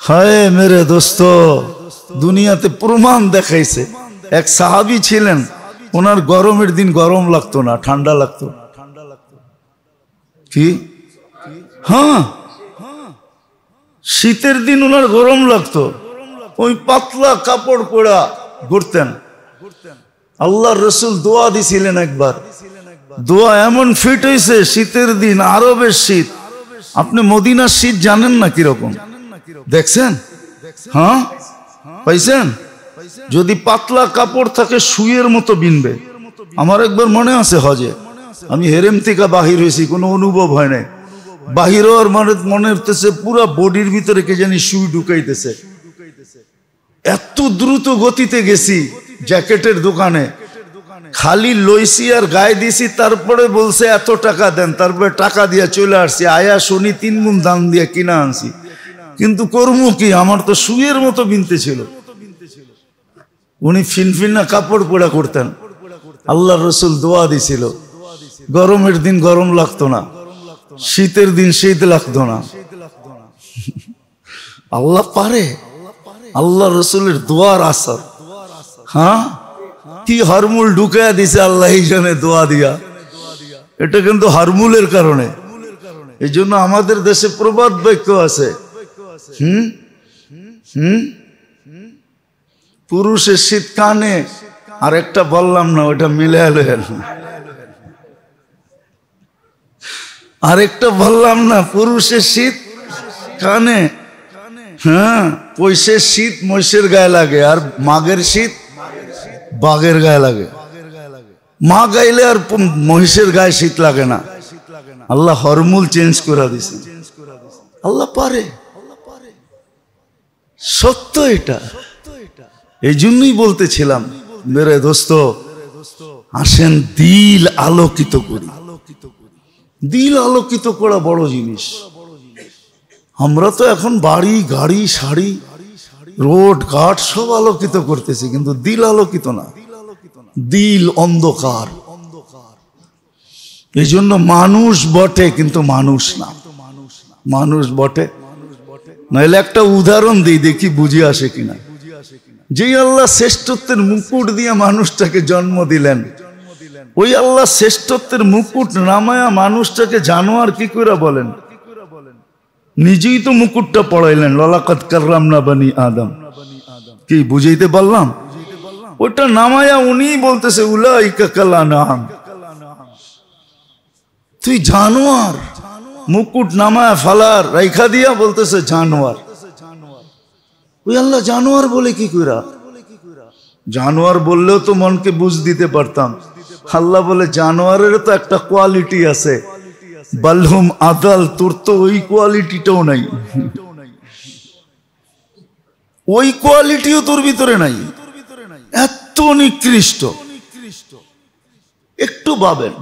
हाय मेरे दोस्तों दुनियाते प्रमाण देखाइছে एक साहाबी छिलेन ओनार गरमेर दिन गरम लागतो ना ठंडा लागतो कि हाँ शीतेर दिन ओनार गरम लागतो ओई पातला कापड़ पड़ा घुरतेन आल्लाहर रसूल दुआ दिছিলেন একবার दुआ एमन फिट হইছে शीतेर दिन आरबेर शीत আপনি মদিনার শীত জানেন না কি রকম দেখছেন हाँ পাইছেন যদি পাতলা কাপড় থাকে সুইয়ের মতো বিনবে আমার একবার মনে আছে হজে আমি হেরেম থেকে বাহির হইছি কোনো অনুভব হয় নাই বাহির হওয়ার মনে হতেছে পুরো বডির ভিতরে কে জানি সুই ঢুকাইতেছে এত দ্রুত গতিতে গেছি জ্যাকেটের দোকানে খালি লইছি আর গায়ে দিছি তারপরে বলছে এত টাকা দেন তারপরে টাকা দিয়ে চলে আসছি আয়া শুনি 3 গুণ দাম দিয়ে কিনা আনছি কিন্তু করমু কি আমার তো সুইয়ের মতো বিনতে ছিল উনি ফিনফিনা কাপড় পরা করতেন আল্লাহর রাসূল দোয়া দিছিল গরমের দিন গরম লাগতো না শীতের দিন শীত লাগতো না আল্লাহ পারে আল্লাহর রাসূলের দোয়ার আসর হ্যাঁ কি হরমুল ঢুকায়া দিছে আল্লাহই জানে দোয়া দিয়া এটা কিন্তু হরমুলের কারণে এইজন্য আমাদের দেশে প্রবাদ বাক্য আছে পুরুষের শীত কানে আর একটা বললাম না ওটা মিলাইলো আরেকটা বললাম না পুরুষের শীত কানে হ্যাঁ পয়সের শীত মহিষের গায়ে লাগে আর মাগের শীত বাঘের গায়ে লাগে মা গাইলে আর মহিষের গায়ে শীত লাগে না আল্লাহ হরমুল চেঞ্জ করে দিছে আল্লাহ পারে সত্য এটা এই জন্যই বলতেছিলাম মেরে দোস্ত আসেন দিল আলোকিত করি দিল আলোকিত করা বড় জিনিস আমরা তো এখন বাড়ি গাড়ি শাড়ি রোড ঘাট সব আলোকিত করতেছি কিন্তু দিল আলোকিত না দিল অন্ধকার এই জন্য মানুষ বটে কিন্তু মানুষ না মানুষ বটে নাহলে একটা উদাহরণ দিই দেখি বুঝে আসে কিনা যে আল্লাহ শ্রেষ্ঠত্বের মুকুট দিয়ে মানুষটাকে জন্ম দিলেন ওই আল্লাহ শ্রেষ্ঠত্বের মুকুট নামায়া মানুষটাকে জানোয়ার কি করে বলেন নিজেই তো মুকুটটা পড়াইলেন লাকাদ কাররামনা বনি আদম কি বুঝাইতে পারলাম ওটা নামায়া উনি বলতেছে উলাইকা কাল আনআম তুই জানোয়ার মুকুট নামায়া ফালার রাইখা দিয়া বলতেছে জানোয়ার ওই আল্লাহ জানোয়ার বলে কি কইরা জানোয়ার বললেও তো মনকে বুঝ দিতে পারতাম আল্লাহ বলে জানোয়ারের তো একটা কোয়ালিটি আছে বালহুম আদাল তোর তো ওই কোয়ালিটিটাও নাই ওই কোয়ালিটিও তোর ভিতরে নাই এত নিকৃষ্ট একটু ভাবেন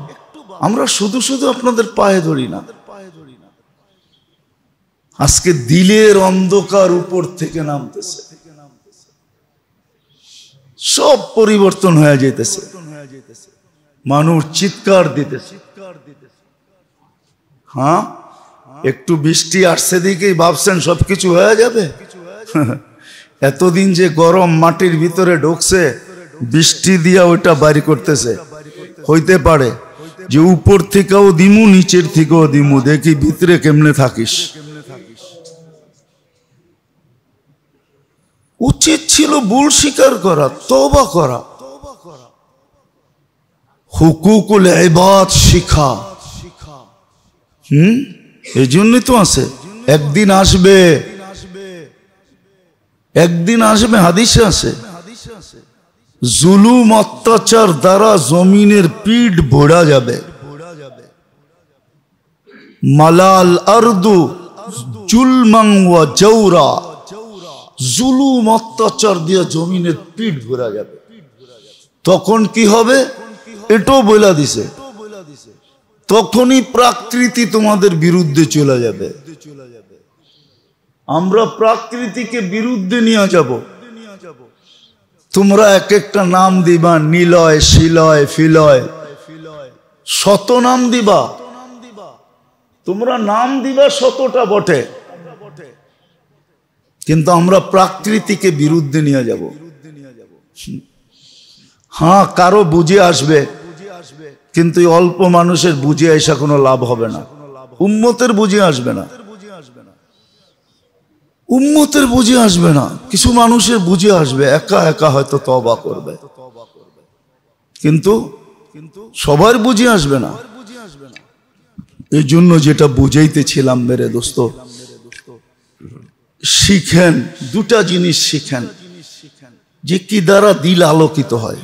আমরা শুধু শুধু আপনাদের পায়ে ধরি না আজকে দিলের অন্ধকার উপর থেকে নামতেছে সব পরিবর্তন হয়ে যাইতেছে মানুষ চিৎকার দিতেছে হ্যাঁ একটু বৃষ্টি আসছে দিকেই ভাবছেন সবকিছু হয়ে যাবে এতদিন যে গরম মাটির ভিতরে ঢুকছে বৃষ্টি দিয়া ওইটা বাইরে করতেছে হইতে পারে যে উপর থেকেও দিমু নিচের থেকেও দিমু দেখি ভিতরে কেমনে থাকিস উচিত ছিল ভুল স্বীকার করা তওবা করা হুকুকুল ইবাদ শিখা এই জন্যই তো আছে একদিন আসবে হাদিসে আছে জুলুম অত্যাচার দ্বারা জমিনের পিঠ ভরা যাবে মালাল আরদু জুলমান ওয়া জাওরা জুলুম অত্যাচার দিয়ে জমিনের পিঠ ভরা যাবে তখন কি হবে এটাও বলে দিছে তখনই প্রকৃতি তোমাদের বিরুদ্ধে চলে যাবে আমরা প্রকৃতিকে বিরুদ্ধে নিয়ে যাব তোমরা এক একটা নাম দিবা নিলয় শিলয় ফিলয় শত নাম দিবা তোমরা নাম দিবা শতটা বটে কিন্তু আমরা প্রকৃতিকে বিরুদ্ধে নিয়ে যাব। হ্যাঁ, কারো বুঝে আসবে, কিন্তু অল্প মানুষের বুঝে আসা কোনো লাভ হবে না। উম্মতের বুঝে আসবে না, উম্মতের বুঝে আসবে না। কিছু মানুষের বুঝে আসবে, একা একা হয়তো তওবা করবে, কিন্তু সবার বুঝে আসবে না। এই জন্য যেটা বুঝাইতেছিলাম মেরে দোস্ত, শিখেন দুটা জিনিস শিখেন, যে কি দ্বারা দিল আলোকিত হয়।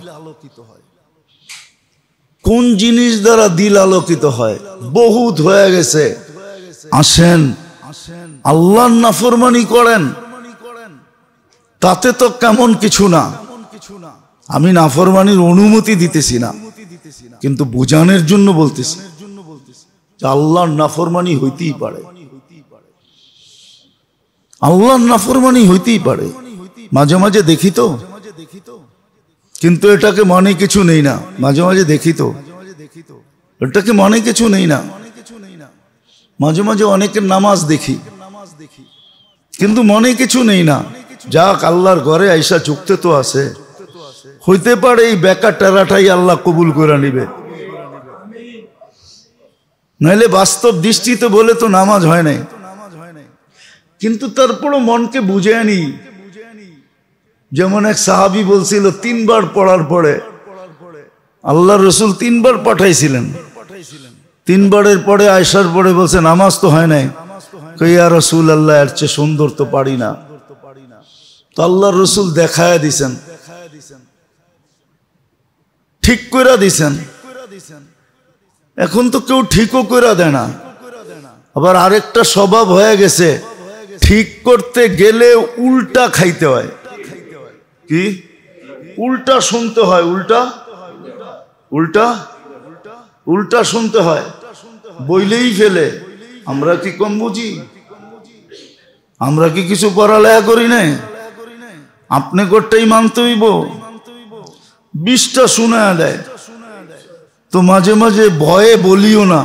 কোন জিনিস দ্বারা দিল আলোকিত হয়? বহুত হয়ে গেছে। আসেন আল্লাহর নাফরমানি করেন, তাতে তো কেমন কিছু না। আমি নাফরমানির অনুমতি দিতেছি না, কিন্তু বুঝানোর জন্য বলতেছি আল্লাহর নাফরমানি হইতেই পারে, আল্লাহর নাফরমানি হইতেই পারে। মাঝে মাঝে দেখি তো, কিন্তু এটাকে মনে কিছু নেই না। মাঝে মাঝে দেখি তো, এটাকে মনে কিছু নেই না। মাঝে মাঝে অনেকের নামাজ দেখি, কিন্তু মনে কিছু নেই না। যাক, আল্লাহর ঘরে আইসা চুক্তে তো আছে, হইতে পারে এই বেকার টেরাটাই আল্লাহ কবুল করে নিবে। নাইলে বাস্তব দৃষ্টিতে বলে তো নামাজ হয় নাই, কিন্তু তারপরও মনকে বুঝে আনি। যেমন এক সাহাবী বলছিল 3 বার পড়ার পরে আল্লাহ রসুল 3 বার পাঠাইছিলেন। 3 বারের পরে আয়সার পরে বলছে নামাজ তো হয় নাই। ইয়া রাসূলুল্লাহ, এর চেয়ে সুন্দর তো পারি না। তো আল্লাহ রসুল দেখায় দিছেন, ঠিক করে দিছেন। এখন তো কেউ ঠিকও করে দেয় না। আবার আরেকটা স্বভাব হয়ে গেছে, ঠিক করতে গেলে উল্টা খাইতে হয়। কি উল্টা শুনতে হয়? উল্টা উল্টা উল্টা শুনতে হয়, বইলেই ফেলে। আমরা কি কম বুঝি? আমরা কি কিছু পড়ালেখা করি নাই? আপনি কোটটাই মানতে হইব, 20টা শোনা দেয়। তো মাঝে মাঝে ভয়ে বলিও না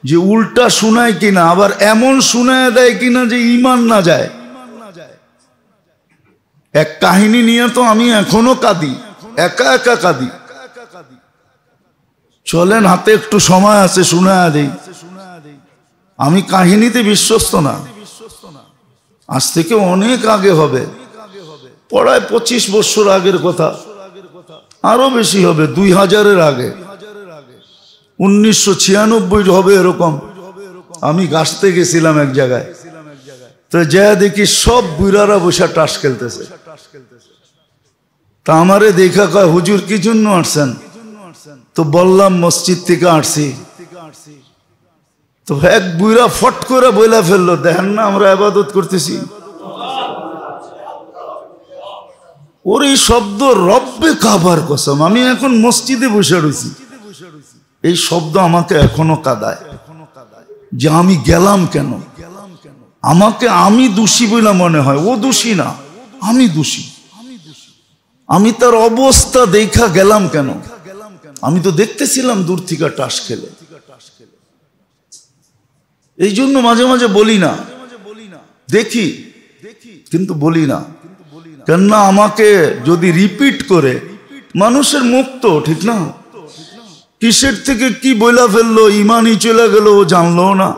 যে উল্টা শোনায় কিনা, আবার এমন শোনায় দেয় কিনা যে ঈমান না যায়। এক কাহিনী নিয়ে তো আমি এখনো কাঁদি, একা একা কাঁদি। চলেন, হাতে একটু সময় আছে, শোনায় দেই। আমি কাহিনীতে বিশ্বস্ত না, আজ থেকে অনেক আগে হবে, প্রায় 25 বছর আগের কথা, আরো বেশি হবে, 2000-এর আগে, 1996 হবে এরকম। আমি গাছতে গেছিলাম এক জায়গায়, তো যা দেখি সব বুড়ারা বসে টাস খেলতেছে। তা আমারে দেখা কয়, হুজুর কি জন্য আসছেন? তো বললাম মসজিদ থেকে আসছি। তো এক বুড়া ফট করে বইলা ফেললো, দেখেন না আমরা ইবাদত করতেছি। ওর এই শব্দ রব্বে কাবার কসম, আমি এখন মসজিদে বসে রয়েছি, এই শব্দ আমাকে এখনো কাঁদায় যে আমি গেলাম কেন। আমাকে আমি দোষী বলে মনে হয়, ও দোষী না, আমি দোষী। আমি তার অবস্থা দেখা গেলাম কেন? আমি তো দেখতেছিলাম দূর থেকে টাস খেলে। এই জন্য মাঝে মাঝে বলি না, দেখি কিন্তু বলি না। কেননা আমাকে যদি রিপিট করে, মানুষের মুখ তো ঠিক না, কিসের থেকে কি বইলা ফেললো, ইমানই চলে গেল, ও জানলো না,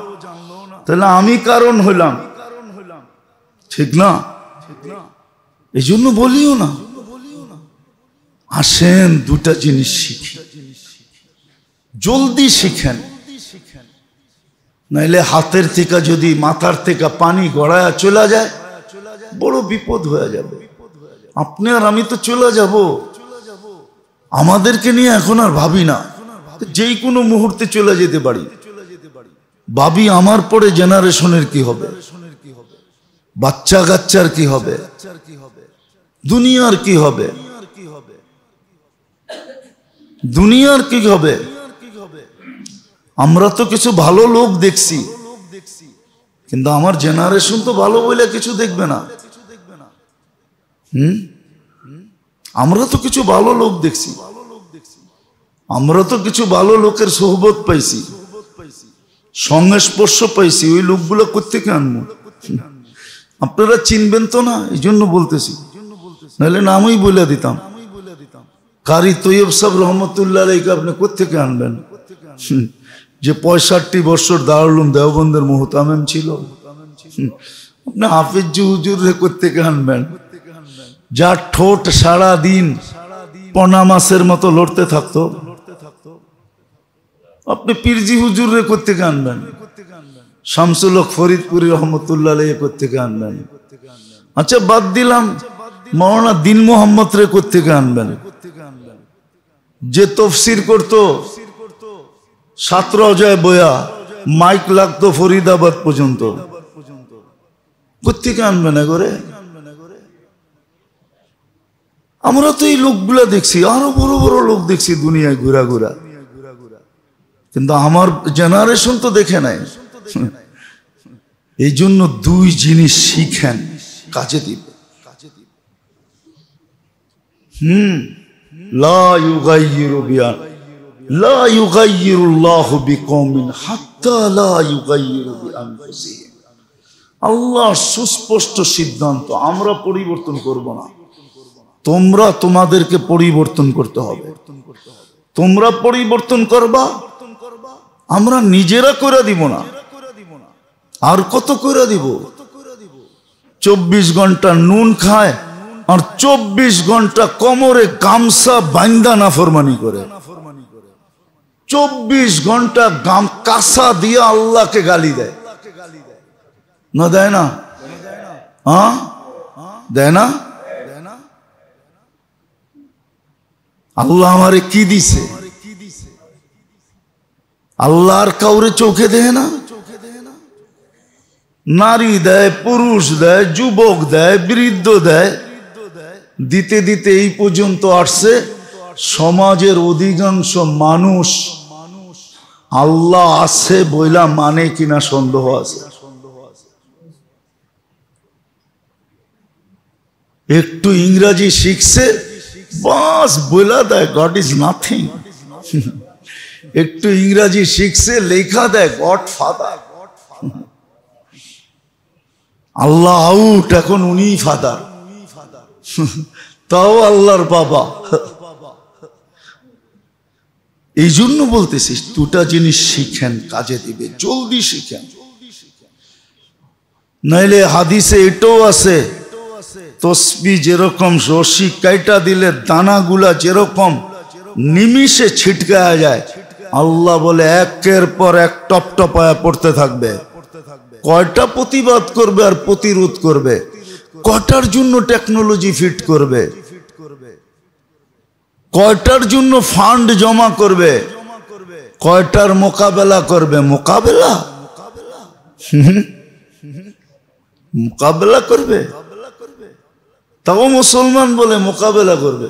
তাহলে আমি কারণ হইলাম, ঠিক না? এই জন্য বলিও না। আসেন দুটা জিনিস শিখি, জলদি শিখেন, নাইলে হাতের থেকে যদি মাথার থেকে পানি গড়ায় চলে যায়, বড় বিপদ হয়ে যাবে। আপনি আর আমি তো চলে যাব, আমাদেরকে নিয়ে এখন আর ভাবি না, যেই কোনো মুহূর্তে চলে যেতে পারি। ভাবি আমার পরে জেনারেশনের কি হবে, বাচ্চা কাচ্চার কি হবে, দুনিয়ার কি হবে, দুনিয়ার কি হবে। আমরা তো কিছু ভালো লোক দেখছি, কিন্তু আমার জেনারেশন তো ভালো বলে কিছু দেখবে না। আমরা তো কিছু ভালো লোক দেখছি, আমরা তো কিছু ভালো লোকের সোহবত পাইছি, সংস্পর্শ পাইছি। ওই লোকগুলো কোত্থেকে আনবো? আপনারা চিনবেন তো না, এই জন্য বলতেছি, নাহলে নামই বলে দিতাম। কারি তৈয়ব সাহেব রহমতুল্লাহ আলাইহি আপনি কোত্থেকে আনবেন? যে 65 বছর দারুল উলুম দেওবন্দের মুহতামিম ছিল। আপনি হাফিজ হুজুর রে কোত্থেকে আনবেন? যার ঠোঁট সারা দিন পনা মাছের মতো লড়তে থাকতো। আপনি পীরজি হুজুর রে কোত্থেকে আনবেন? শামসুল হক ফরিদপুরি রহমতুল্লাহ আলাইহি কোত্থেকে আনবেন? আচ্ছা বাদ দিলাম, মাওলানা দিন মোহাম্মদ রে কোত্থেকে আনবেন? যে তফসির করতো সাতরজায় বয়া, মাইক লাগতো ফরিদাবাদ পর্যন্ত, কোত্থেকে আনবেন এগরে? আমরা তো এই লোকগুলা দেখছি, আরো বড় বড় লোক দেখছি দুনিয়ায় ঘুরা ঘুরা, কিন্তু আমার জেনারেশন তো দেখে নাই। এই জন্য দুই জিনিস শিখেন, কাজে দিবে। লা ইউগাইয়িরু বিআন লা ইউগাইয়িরুল্লাহু বিকওমিন হাত্তা লা ইউগাইয়িরু বিআনফুসিহিম। আল্লাহর সুস্পষ্ট সিদ্ধান্ত, আমরা পরিবর্তন করব না, তোমরা তোমাদেরকে পরিবর্তন করতে হবে। তোমরা পরিবর্তন করবা, আমরা নিজেরা করে দিব না। আর কত করে দিব? 24 ঘন্টা নুন খায় আর 24 ঘন্টা কোমরে গামছা বান্দা নাফরমানি করে, 24 ঘন্টা কাঁসা দিয়ে আল্লাহকে গালি দেয় না? দেয় না? হ্যাঁ দেয় না? আল্লাহ আমারে কি দিছে? আল্লাহর কাউরে চোখে দেয় না? নারী দেয়, পুরুষ দেয়, যুবক দেয়, বৃদ্ধ দেয়, দিতে দিতে এই পর্যন্ত আসছে। সমাজের অধিকাংশ মানুষ আল্লাহ আছে বইলা মানে কিনা সন্দেহ আছে। একটু ইংরাজি শিখছে, বাস বইলা দেয় গড ইজ নাথিং। একটু ইংরাজি শিখছে, লেখা দেয় গড ফাদার। আল্লাহ আউট, এখন উনি ফাদার, তাও আল্লাহর বাবা। এই জন্য বলতেছি দুটা জিনিস শিখেন, কাজে দিবে, জলদি শিখেন। নাইলে হাদিসে এটাও আছে, তসবি যেরকম রশি কাইটা দিলে দানাগুলা যেরকম নিমিষে ছিটকায়া যায়, আল্লাহ বলে একের পর এক টপ টপায়া পড়তে থাকবে। কয়টা প্রতিবাদ করবে আর প্রতিরোধ করবে? কয়টার জন্য টেকনোলজি ফিট করবে? কয়টার জন্য ফান্ড জমা করবে? কয়টার মোকাবেলা করবে? মোকাবেলা মোকাবেলা করবে, তাও মুসলমান বলে মোকাবেলা করবে।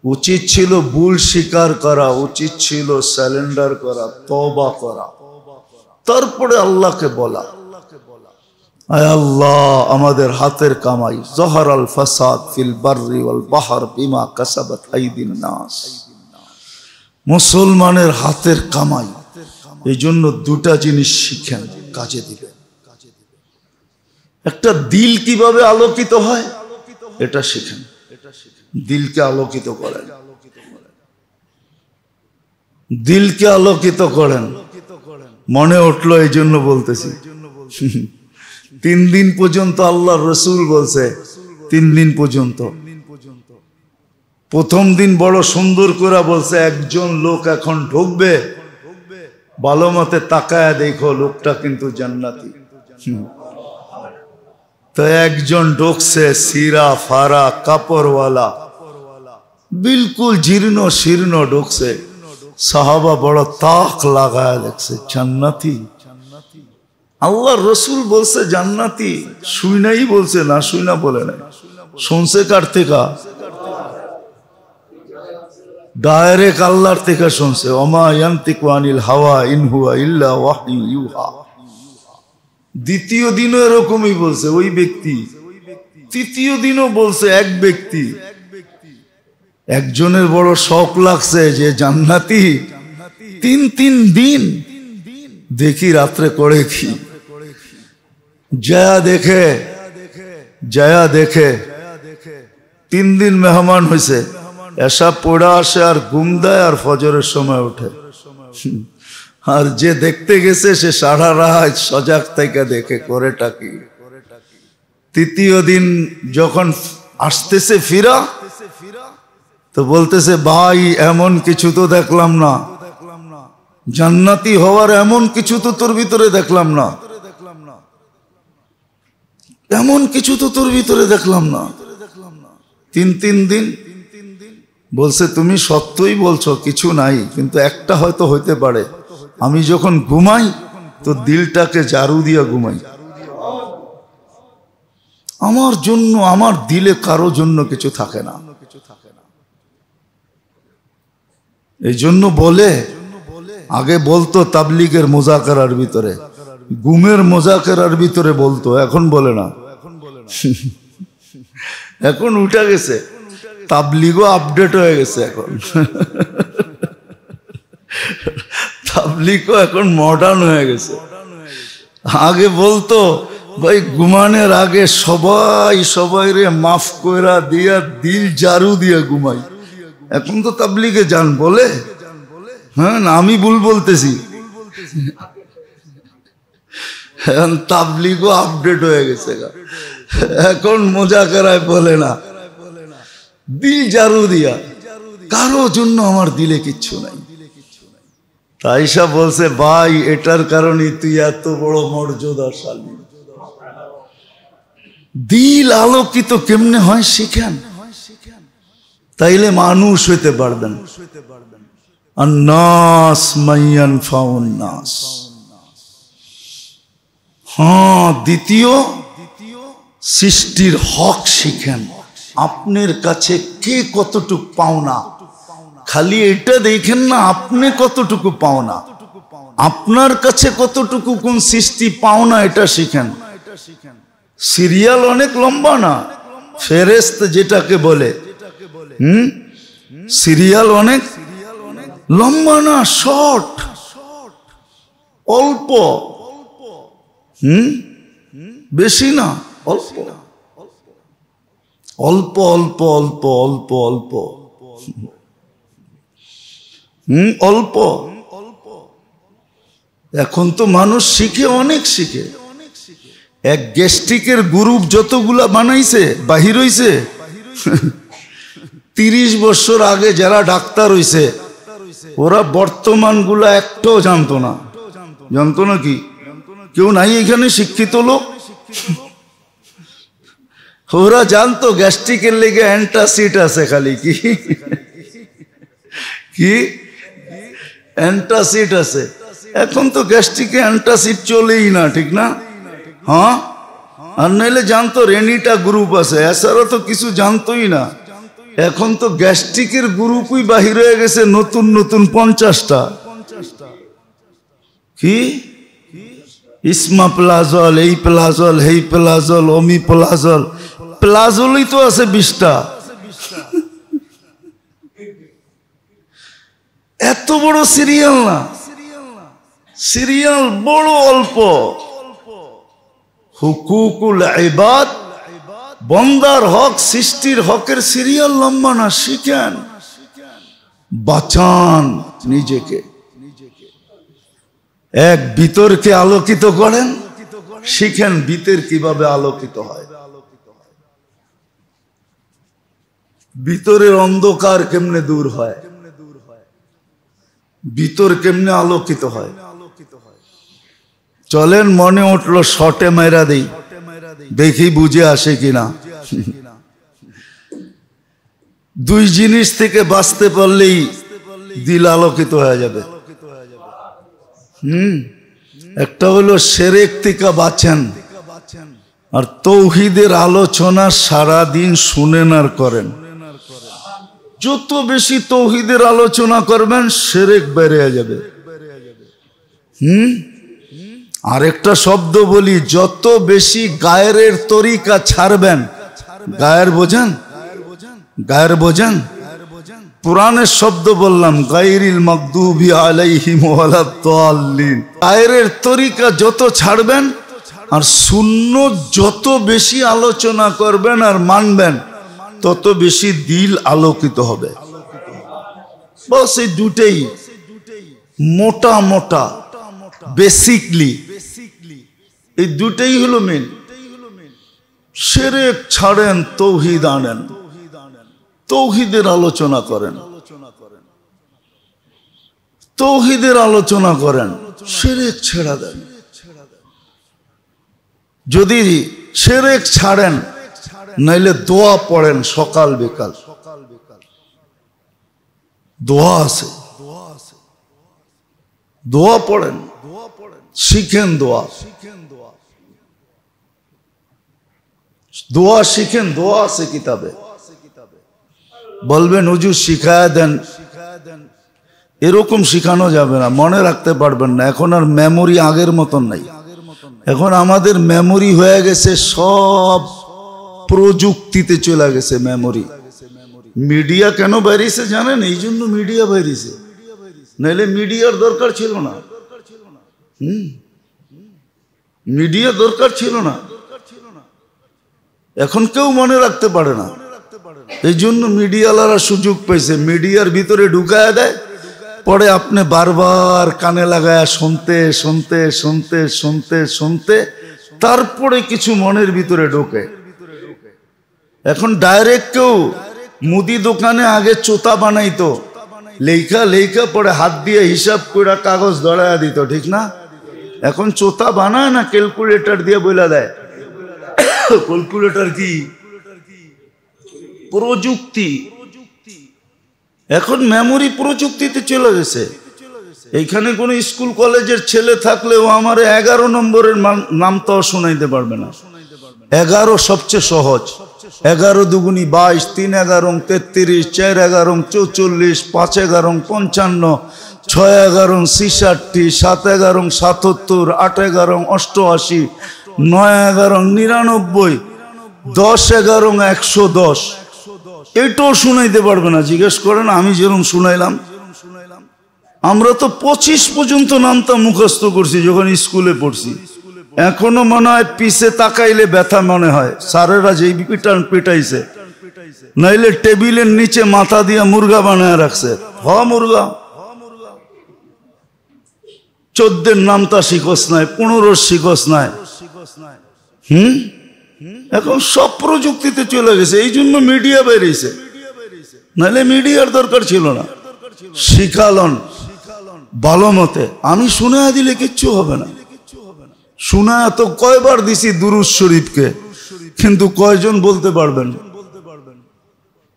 উচিত ছিল ভুল স্বীকার করা, উচিত ছিল স্যালেন্ডার করা, তওবা করা, তারপরে আল্লাহকে বলা, আয় আল্লাহ আমাদের হাতের কামাই, যহরাল ফাসাদ ফিল বাররি ওয়াল বাহর বিমা কাসাবাত আইদিন নাস। মুসলমানের হাতের কামাই। এই জন্য দুটা জিনিস শিখেন, কাজে দিবেন। একটা দিল কিভাবে আলোকিত হয় এটা শিখেন, দিলকে আলোকিত করেন, দিলকে আলোকিত করেন। মনে উঠলো এই জন্য বলতেছি। 3 দিন পর্যন্ত আল্লাহ রসুল বলছে, 3 দিন পর্যন্ত। প্রথম দিন বড় সুন্দর করে বলছে, একজন লোক এখন ঢুকবে, ভালো মতে তাকায় দেখো লোকটা কিন্তু জান্নাতি। তো একজন ঢুকছে, সিরা ফারা কাপড়ওয়ালা, বিলকুল জীর্ণ শীর্ণ ঢুকছে। সাহাবা বড় তাক লাগায় দেখছে, জান্নাতি। আল্লাহ রসুল বলছে জান্নাতি, শুইনাই বলছে, না শুইনা বলে নাই। শুনছে কার থেকে? ডাইরেক্ট আল্লাহর থেকে শুনছে। ওমা ইয়ান্তিকু আনিল হাওয়া ইন হুয়া ইল্লা ওয়াহয়ুন ইউহা। দ্বিতীয় দিনও এরকমই বলছে ওই ব্যক্তি, তৃতীয় দিনও বলছে এক ব্যক্তি। একজনের বড় শখ লাগছে যে জান্নাতি, 3 দিন দেখি রাত্রে করে কি যা দেখে जाया देखे 3 दिन मेहमान হইছে ऐसा पड़ा আসে আর ঘুম দেয় আর ফজরের সময় ওঠে আর যে দেখতে গেছে সে সারা রাত সজাগ থেকে দেখে করেটা কি তৃতীয় দিন যখন আসতেছে ফিরা তো বলতেছে ভাই এমন কিছু তো দেখলাম না জান্নাতি হওয়ার এমন কিছু তো তোর ভিতরে দেখলাম না এমন কিছু তো তোর ভিতরে দেখলাম না 3 দিন বলছে তুমি সত্যই বলছো কিছু নাই কিন্তু একটা হয়তো হইতে পারে আমি যখন ঘুমাই তো দিলটাকে ঝাড়ু দিয়া ঘুমাই আমার জন্য আমার দিলে কারো জন্য কিছু থাকে না এই জন্য বলে আগে বলতো তাবলীগের মুজাকারার ভিতরে ঘুমের মুজাকারার ভিতরে বলতো এখন বলে না এখন উঠে গেছে তাবলীগও আপডেট হয়ে গেছে এখন তাবলীগও এখন মডার্ন হয়ে গেছে আগে বলতো ভাই ঘুমানোর আগে সবাই রে মাফ কইরা দিয়া দিল ঝাড়ু দিয়া ঘুমাই এখন তো তাবলীগে যান বলে হ্যাঁ না আমি ভুল বলতেছি এখন তাবলীগও আপডেট হয়ে গেছে এখন মুজাকারায় বলে না দিল ঝাড়ু দিয়া কারো জন্য আমার দিলে কিচ্ছু নাই তাইসা বলছে ভাই এটার কারণে তুই এত বড় মর্যাদাশালী দিল আলোকিত কেমনে হয় শিখেন তাইলে মানুষ হইতে পারবেন আন্নাস মাইয়ান ফাউন নাস হ্যাঁ দ্বিতীয় সৃষ্টির হক শিখেন আপনার কাছে কে কতটুকু পাওনা খালি এটা দেখেন না আপনি কতটুকু পাওনা আপনার কাছে কতটুকু কোন সৃষ্টি পাওনা এটা শিখেন সিরিয়াল অনেক লম্বা না ফেরেশত যেটাকে বলে সিরিয়াল অনেক লম্বা না শর্ট অল্প বেশি না অল্প অল্প অল্প অল্প অল্প অল্প অল্প এখন তো মানুষ শিখে অনেক শিখে এক গ্যাস্ট্রিকের গ্রুপ যতগুলা বানাইছে বাহির হইছে 30 বছর আগে যারা ডাক্তার হইছে ওরা বর্তমান গুলা একটাও জানতো না কি কেউ নাই এখানে শিক্ষিত লোক ওরা জানতো গ্যাস্ট্রিকের লেগে অ্যান্টাসিড আছে খালি কি অ্যান্টাসিড আছে এখন তো গ্যাস্ট্রিকে অ্যান্টাসিড চলেই না ঠিক না হ্যাঁ আর নাইলে জানতো রেনিটা গ্রুপ আছে এছাড়া তো কিছু জানতোই না এখন তো গ্যাস্ট্রিকের গ্রুপই বাহির হয়ে গেছে নতুন নতুন 50টা কি ইসমা প্লাজল এই প্লাজল হেই প্লাজল অমি প্লাজল প্লাজলই তো আছে 20টা এত বড় সিরিয়াল না সিরিয়াল বড় অল্প হুকুকুল ইবাদ বন্দার হক সৃষ্টির হকের সিরিয়াল লম্বা না শিখেন বাঁচান নিজেকে এক ভিতরকে আলোকিত করেন শিখেন ভিতর কিভাবে আলোকিত হয় ভিতরের অন্ধকার কেমনে দূর হয় ভিতর কেমনে আলোকিত হয় চলেন মনে উঠলো শটে মেরা দেই দেখি বুঝে আসে কিনা দুই জিনিস থেকে বাঁচতে পারলেই দিল আলোকিত হয়ে যাবে একটা হলো শিরক থেকে বাঁচেন আর তৌহিদের আলোচনা সারা দিন শুনেন আর করেন যত বেশি তৌহিদের আলোচনা করবেন শিরক বেড়ে যাবে আরেকটা শব্দ বলি যত বেশি গায়ের তরিকা ছাড়বেন গায়ের বোঝেন পুরাণের শব্দ বললাম গায়রিল মাগদুবি আলাইহিম ওয়ালাদ দাল্লিন গায়ের তরিকা যত ছাড়বেন আর সুন্নত যত বেশি আলোচনা করবেন আর মানবেন তত বেশি দিল আলোকিত হবে। বস এই দুটেই মোটা মোটা বেসিকলি এই দুটেই হলো মেন। শিরক ছাড়েন, তৌহিদ আনেন, তৌহিদের আলোচনা করেন, তৌহিদের আলোচনা করেন, শিরক ছেড়ে দেন। যদি শিরক ছাড়েন, নাইলে দোয়া পড়েন সকাল বিকাল। দোয়া আছে, দোয়া পড়েন, শিখেন দোয়া, দোয়া শিখেন। দোয়া আছে কিতাবে। বলবেন হুজুর শিখায়া দেন, এরকম শিখানো যাবে না, মনে রাখতে পারবেন না। এখন আর মেমোরি আগের মতন নাই। এখন আমাদের মেমোরি হয়ে গেছে সব প্রযুক্তিতে চলে গেছে মেমোরি। মিডিয়া কেন বেরিয়েছে জানেন? এই জন্য মিডিয়া বেরিয়েছে, নাহলে মিডিয়ার দরকার ছিল না। মিডিয়া দরকার ছিল না। এখন কেউ মনে রাখতে পারে না, এই জন্য মিডিয়ালারা সুযোগ পেয়েছে, মিডিয়ার ভিতরে ঢুকায় দেয়, পরে আপনি বারবার কানে লাগায় শুনতে শুনতে শুনতে শুনতে শুনতে তারপরে কিছু মনের ভিতরে ঢোকে। এখন ডাইরেক্ট কেউ মুদি দোকানে আগে চোতা বানাইতো, লেখা লেখা পরে হাত দিয়ে হিসাব করে কাগজ ধরায়া দিত, ঠিক না? এখন চোতা বানায় না, ক্যালকুলেটর দিয়ে বলে দেয়। ক্যালকুলেটর কি? প্রযুক্তি। এখন মেমোরি প্রযুক্তিতে চলে গেছে। এইখানে কোন স্কুল কলেজের ছেলে থাকলেও আমার 11 নম্বরের নামটাও শোনাইতে পারবে না। 11 সবচেয়ে সহজ। 11 দুগুনি 22, 3 11 33, 4 11 44, 5 11 55, 6 11 66, 7 11 77, 8 11 88, 9 11 99, 10 11 110। এটাও শুনাইতে পারবে না। জিজ্ঞেস করেন আমি যেরকম শুনাইলাম। আমরা তো 25 পর্যন্ত নামটা মুখস্থ করছি যখন স্কুলে পড়ছি। এখনো মনে হয় পিছে তাকাইলে ব্যথা মনে হয়। স্যারেরা যেই পিটাইছে, নাইলে টেবিলের নিচে মাথা দিয়ে মুরগা বানায় রাখছে। মুরগা 14 নামটা শিখস নাই, 15 শিখস নাই। এখন সব প্রযুক্তিতে চলে গেছে, এই জন্য মিডিয়া বেরিয়েছে, নাহলে মিডিয়ার দরকার ছিল না। শিখালন ভালো মতে, আমি শুনে দিলে কিচ্ছু হবে না। শোনা তো কয়বার দিছি দুরূদ শরীফকে, কিন্তু কয়জন বলতে পারবেন?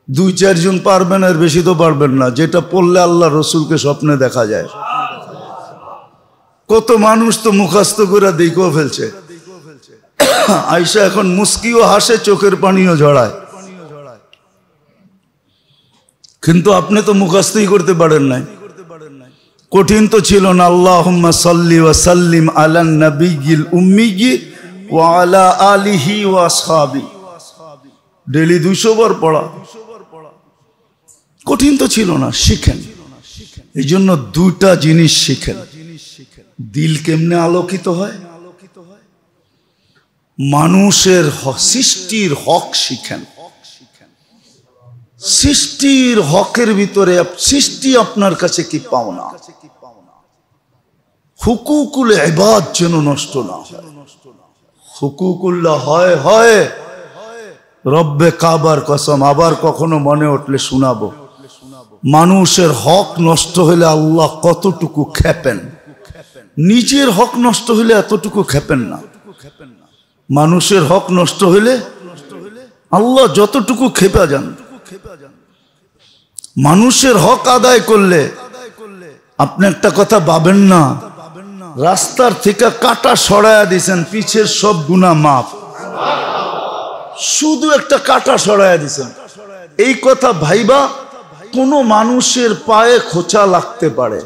2-4 জন পারবেন, আর বেশি তো পারবেন না। যেটা পড়লে আল্লাহ রসুলকে স্বপ্নে দেখা যায়। কত মানুষ তো মুখস্থ করে দেখেও ফেলছে। আয়সা এখন মুস্কিও হাসে, চোখের পানিও ঝরায়, কিন্তু আপনি তো মুখস্থই করতে পারেন নাই। কঠিন তো ছিল না। আল্লাহুম্মা সাল্লি ওয়া সাল্লিম আলান নাবিয়্যিল উম্মিয়্যি ওয়া আলা আলিহি ওয়া আসহাবি। ডেইলি 200 বার পড়া কঠিন তো ছিল না। শিখেন। এই জন্য 2টা জিনিস শিখেন। দিল কেমনে আলোকিত হয়, মানুষের সৃষ্টির হক শিখেন। সৃষ্টির হকের ভিতরে সৃষ্টি আপনার কাছে কি পাওনা, হুকুকুল ইবাদ যেন নষ্ট না হয়। হুকুকুল্লাহ হয় রব্বে কাবার কসম, আবার কখনো মনে উঠলে শোনাবো। মানুষের হক নষ্ট হলে আল্লাহ কতটুকু খেপেন, নিজের হক নষ্ট হলে এতটুকু খেপেন না। মানুষের হক নষ্ট হইলে আল্লাহ যতটুকু খেপা যান। মানুষের হক আদায় করলে আপনি একটা কথা ভাবেন না, রাস্তার থেকে কাটা সরায়া দিছেন, পিছের সব গুনাহ মাফ, শুধু একটা কাটা সরায়া দিছেন। এই কথা ভাইবা কোন মানুষের পায়ে খোঁচা লাগতে পারে।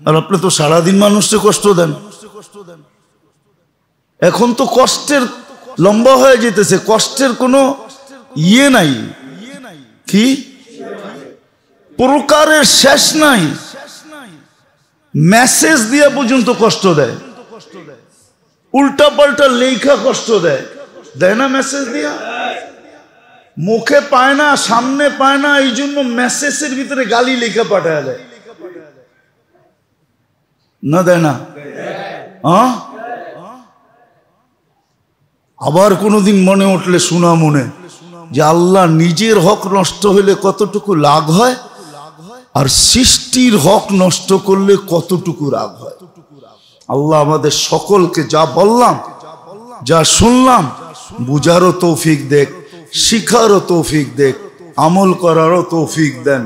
আর আপনি তো সারাদিন মানুষকে কষ্ট দেন। এখন তো কষ্টের লম্বা হয়ে যেতেছে, কষ্টের কোনো ইয়ে নাই, কি প্রকারের শেষ নাই। মেসেজ দিয়ে পর্যন্ত কষ্ট দেয়। উল্টা পাল্টা লেখা কষ্ট দেয়, দেয় না মেসেজ দিয়া? মুখে পায় না, সামনে পায় না, এই জন্য মেসেজের ভিতরে গালি লেখা পাঠায় দেয়, না দেয় না? আবার কোনোদিন মনে উঠলে শোনা মনে যে আল্লাহ নিজের হক নষ্ট হলে কতটুকু লাভ হয়, আর সৃষ্টির হক নষ্ট করলে কতটুকু রাগ হয়। আল্লাহ আমাদের সকলকে যা বললাম, যা শুনলাম, বুঝারও তৌফিক দেখ, শিখারও তৌফিক দেখ, আমল করারও তৌফিক দেন।